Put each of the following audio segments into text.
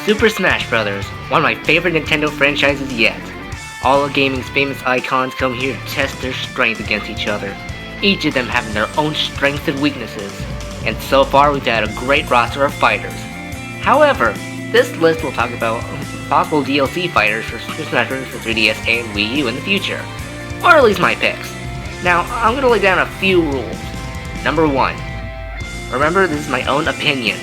Super Smash Bros., one of my favorite Nintendo franchises yet. All of gaming's famous icons come here to test their strength against each other, each of them having their own strengths and weaknesses, and so far we've had a great roster of fighters. However, this list will talk about possible DLC fighters for Super Smash Bros. For 3DS and Wii U in the future, or at least my picks. Now, I'm going to lay down a few rules. Number 1. Remember, this is my own opinion.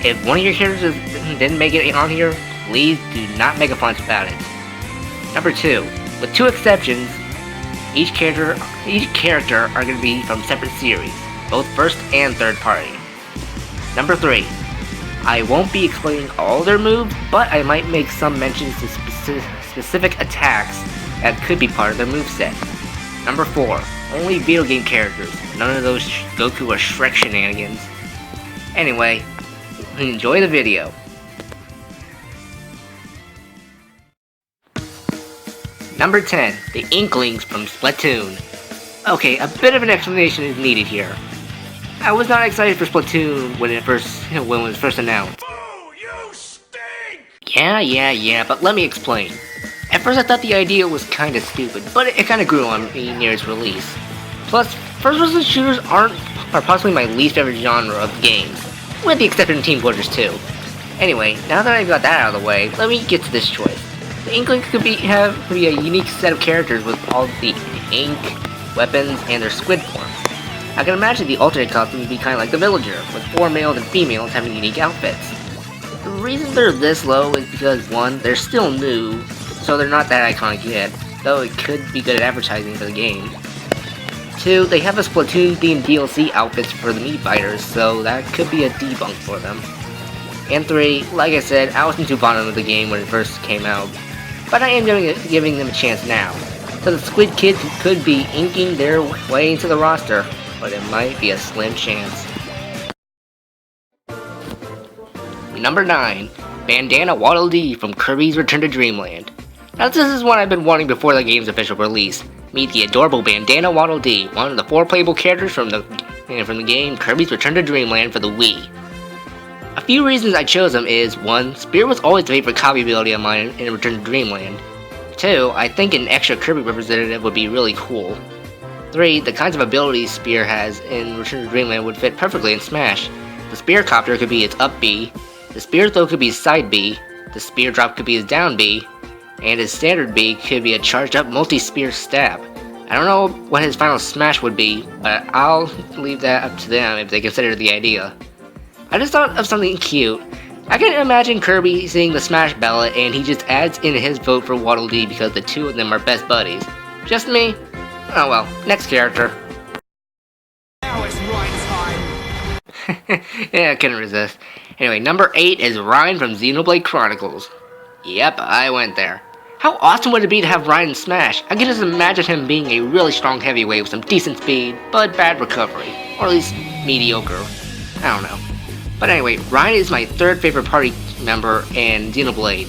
If one of your characters didn't make it on here, please do not make a fuss about it. Number 2. With 2 exceptions, each character are going to be from separate series, both first and third party. Number 3. I won't be explaining all their moves, but I might make some mentions to specific attacks that could be part of their moveset. Number 4. Only video game characters, none of those Goku or Shrek shenanigans. Anyway, enjoy the video. Number 10. The Inklings from Splatoon. Okay, a bit of an explanation is needed here. I was not excited for Splatoon when it was first announced. Oh, you stink! Yeah, but let me explain. At first I thought the idea was kinda stupid, but it kinda grew on me near its release. Plus, first-person shooters are possibly my least favorite genre of games, with the exception of Team Fortress 2. Anyway, now that I've got that out of the way, let me get to this choice. The Inklings could be a unique set of characters with all the ink, weapons, and their squid forms. I can imagine the alternate costume would be kinda like the Villager, with 4 males and females having unique outfits. The reason they're this low is because 1, they're still new, so they're not that iconic yet, though it could be good at advertising for the game. 2, they have a Splatoon-themed DLC outfits for the Mii fighters, so that could be a debunk for them. And 3, like I said, I wasn't too fond of the game when it first came out, but I am giving them a chance now. So the Squid Kids could be inking their way into the roster, but it might be a slim chance. Number 9. Bandana Waddle Dee from Kirby's Return to Dreamland. Now this is one I've been wanting before the game's official release. Meet the adorable Bandana Waddle Dee, one of the 4 playable characters from the game Kirby's Return to Dreamland for the Wii. A few reasons I chose him is 1. Spear was always a favorite copy ability of mine in Return to Dreamland. 2. I think an extra Kirby representative would be really cool. 3. The kinds of abilities Spear has in Return to Dreamland would fit perfectly in Smash. The Spear Copter could be its up B, the Spear Throw could be his side B, the Spear Drop could be his down B, and his standard B could be a charged up multi-spear stab. I don't know what his final smash would be, but I'll leave that up to them if they consider the idea. I just thought of something cute. I can imagine Kirby seeing the Smash ballot and he just adds in his vote for Waddle Dee because the 2 of them are best buddies. Just me? Oh well, next character. Now it's right time! Yeah, I couldn't resist. Anyway, number 8 is Ryan from Xenoblade Chronicles. Yep, I went there. How awesome would it be to have Ryan Smash? I can just imagine him being a really strong heavyweight with some decent speed, but bad recovery. Or at least mediocre. I don't know. But anyway, Ryan is my 3rd favorite party member in Xenoblade,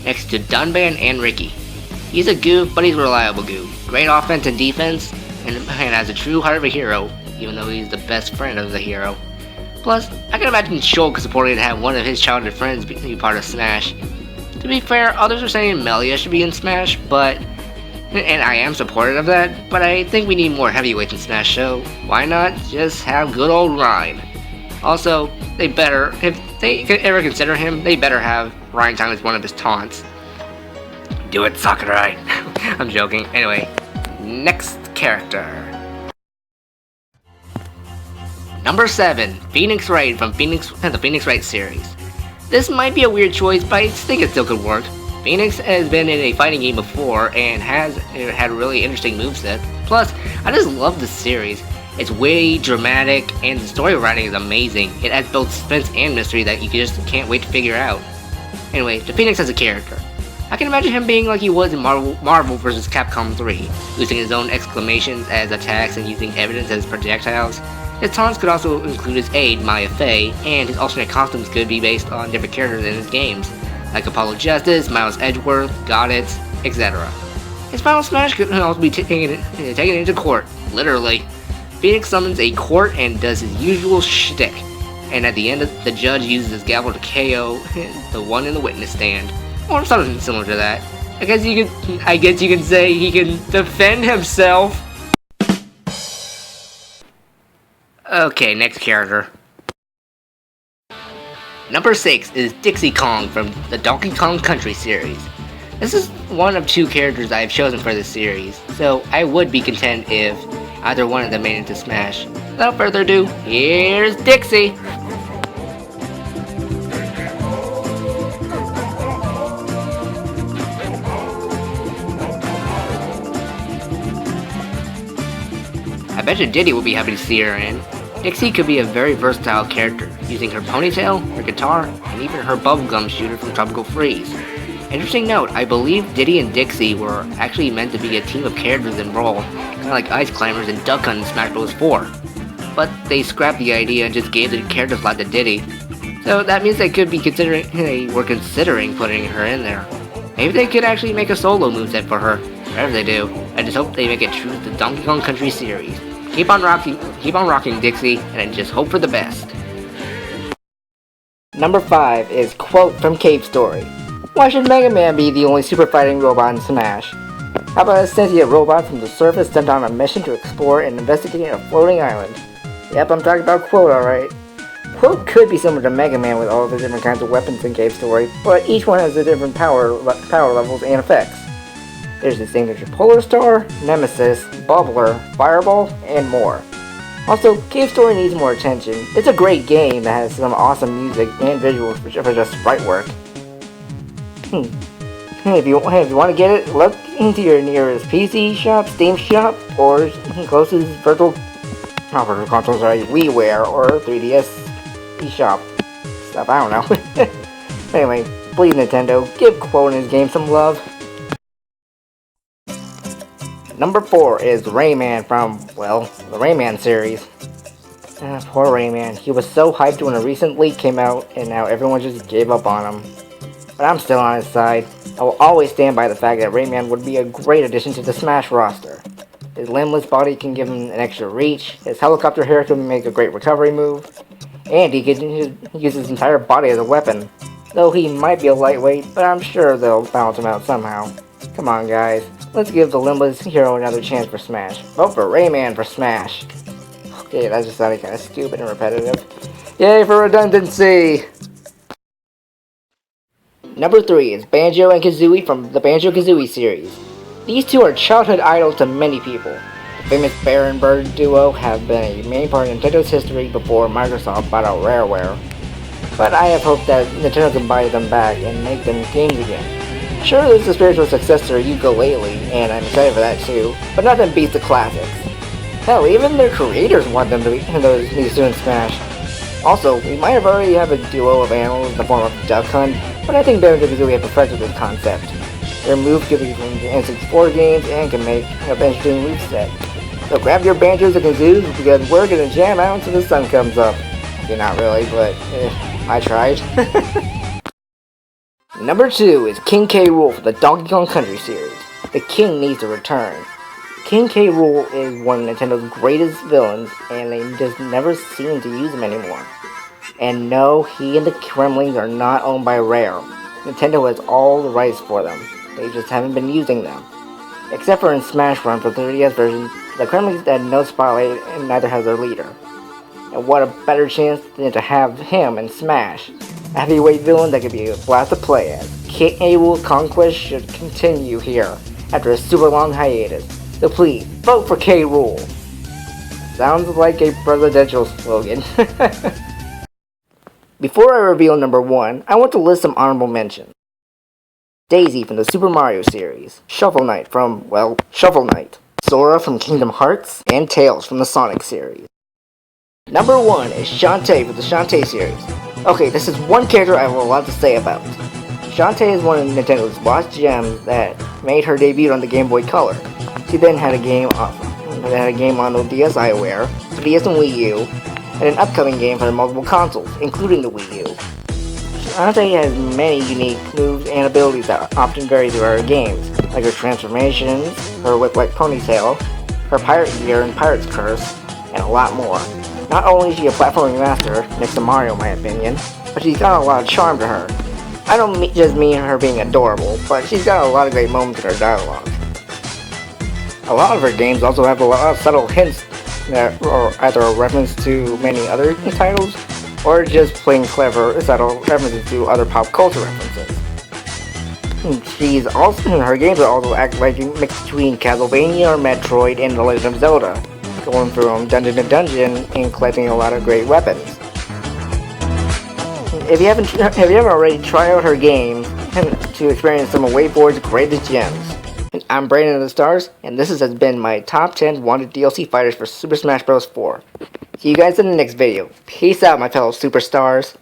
next to Dunban and Ricky. He's a goof, but he's a reliable goof. Great offense and defense, and has a true heart of a hero, even though he's the best friend of the hero. Plus, I can imagine Shulk supporting to have one of his childhood friends be part of Smash. To be fair, others are saying Melia should be in Smash, and I am supportive of that, but I think we need more heavyweights in Smash, so why not just have good old Ryan? Also, if they ever consider him, they better have Ryan time as one of his taunts. Do it, Sakurai! I'm joking. Anyway, next character. Number 7, Phoenix Wright from the Phoenix Wright series. This might be a weird choice, but I think it still could work. Phoenix has been in a fighting game before and has had a really interesting moveset. Plus, I just love this series. It's witty, dramatic, and the story writing is amazing. It adds both suspense and mystery that you just can't wait to figure out. Anyway, the Phoenix as a character. I can imagine him being like he was in Marvel vs. Capcom 3, using his own exclamations as attacks and using evidence as projectiles. His taunts could also include his aide, Maya Fey, and his alternate costumes could be based on different characters in his games, like Apollo Justice, Miles Edgeworth, Goddess, etc. His final smash could also be taken into court, literally. Phoenix summons a court and does his usual shtick. and at the end, the judge uses his gavel to KO the one in the witness stand, or something similar to that. I guess you can say he can defend himself. Okay, next character. Number 6 is Dixie Kong from the Donkey Kong Country series. This is one of 2 characters I have chosen for this series, so I would be content if either one of them made it to Smash. Without further ado, here's Dixie! I bet you Diddy will be happy to see her in. Dixie could be a very versatile character, using her ponytail, her guitar, and even her bubblegum shooter from Tropical Freeze. Interesting note, I believe Diddy and Dixie were actually meant to be a team of characters in Roll, kind of like Ice Climbers and Duck Hunt in Smash Bros. 4. But they scrapped the idea and just gave the character slot to Diddy. So that means they were considering putting her in there. Maybe they could actually make a solo moveset for her. Whatever they do, I just hope they make it true to the Donkey Kong Country series. Keep on rocking, Dixie, and just hope for the best. Number 5 is Quote from Cave Story. Why should Mega Man be the only super fighting robot in Smash? How about a sentient robot from the surface sent on a mission to explore and investigate a floating island? Yep, I'm talking about Quote, alright. Quote could be similar to Mega Man with all the different kinds of weapons in Cave Story, but each one has a different power levels and effects. There's the signature Polar Star, Nemesis, Bubbler, Fireball, and more. Also, Cave Story needs more attention. It's a great game that has some awesome music and visuals for just sprite work. If you want to get it, look into your nearest PC shop, Steam shop, or closest virtual consoles, WiiWare or 3DS eShop stuff. I don't know. Anyway, please Nintendo, give Quote and his game some love. Number 4 is Rayman from, well, the Rayman series. Poor Rayman. He was so hyped when a recent leak came out, and now everyone just gave up on him. But I'm still on his side. I will always stand by the fact that Rayman would be a great addition to the Smash roster. His limbless body can give him an extra reach, his helicopter hair can make a great recovery move, and he can use his entire body as a weapon. Though he might be a lightweight, but I'm sure they'll balance him out somehow. Come on guys, let's give the limbless hero another chance for Smash. Vote for Rayman for Smash. Okay, that just sounded kind of stupid and repetitive. Yay for redundancy! Number 3 is Banjo and Kazooie from the Banjo Kazooie series. These two are childhood idols to many people. The famous Bear and Bird duo have been a main part of Nintendo's history before Microsoft bought out Rareware. But I have hope that Nintendo can buy them back and make them games again. Sure, there's a spiritual successor, Yooka-Laylee, and I'm excited for that too, but nothing beats the classics. Hell, even their creators want them to be soon Smash. Also, we might have already have a duo of animals in the form of Duck Hunt, but I think Banjo Kazooie have perfected this concept. Their moves can be from the N64 games and can make an interesting moveset. So grab your banjos and kazoos because we're gonna jam out until the sun comes up. Okay, not really, but I tried. Number 2 is King K. Rool from the Donkey Kong Country series. The King needs to return. King K. Rool is one of Nintendo's greatest villains, and they just never seem to use him anymore. And no, he and the Kremlings are not owned by Rare. Nintendo has all the rights for them. They just haven't been using them. Except for in Smash Run for the 3DS version, the Kremlings had no spotlight and neither has their leader. And what a better chance than to have him in Smash. A heavyweight villain that could be a blast to play as. King K. Rool's conquest should continue here after a super long hiatus. So please, vote for K. Rool. Sounds like a presidential slogan. Before I reveal number 1, I want to list some honorable mentions. Daisy from the Super Mario series, Shovel Knight from, well, Shovel Knight, Sora from Kingdom Hearts, and Tails from the Sonic series. Number 1 is Shante from the Shante series. Okay, this is one character I have a lot to say about. Shante is one of Nintendo's lost gems that made her debut on the Game Boy Color. She then had a game on the DS iWare, 3DS and Wii U, and an upcoming game for multiple consoles, including the Wii U. Shante has many unique moves and abilities that often vary throughout her games, like her transformations, her whip-like ponytail, her pirate gear and pirate's curse, and a lot more. Not only is she a platforming master, next to Mario in my opinion, but she's got a lot of charm to her. I don't just mean her being adorable, but she's got a lot of great moments in her dialogue. A lot of her games also have a lot of subtle hints that are either a reference to many other titles, or just plain clever subtle references to other pop culture references. Her games are also act like a mix between Castlevania or Metroid and The Legend of Zelda, going from dungeon to dungeon and collecting a lot of great weapons. If you haven't already tried out her games to experience some of WayForward's greatest gems. I'm Brandon of the Stars, and this has been my top 10 wanted DLC fighters for Super Smash Bros. 4. See you guys in the next video. Peace out, my fellow superstars.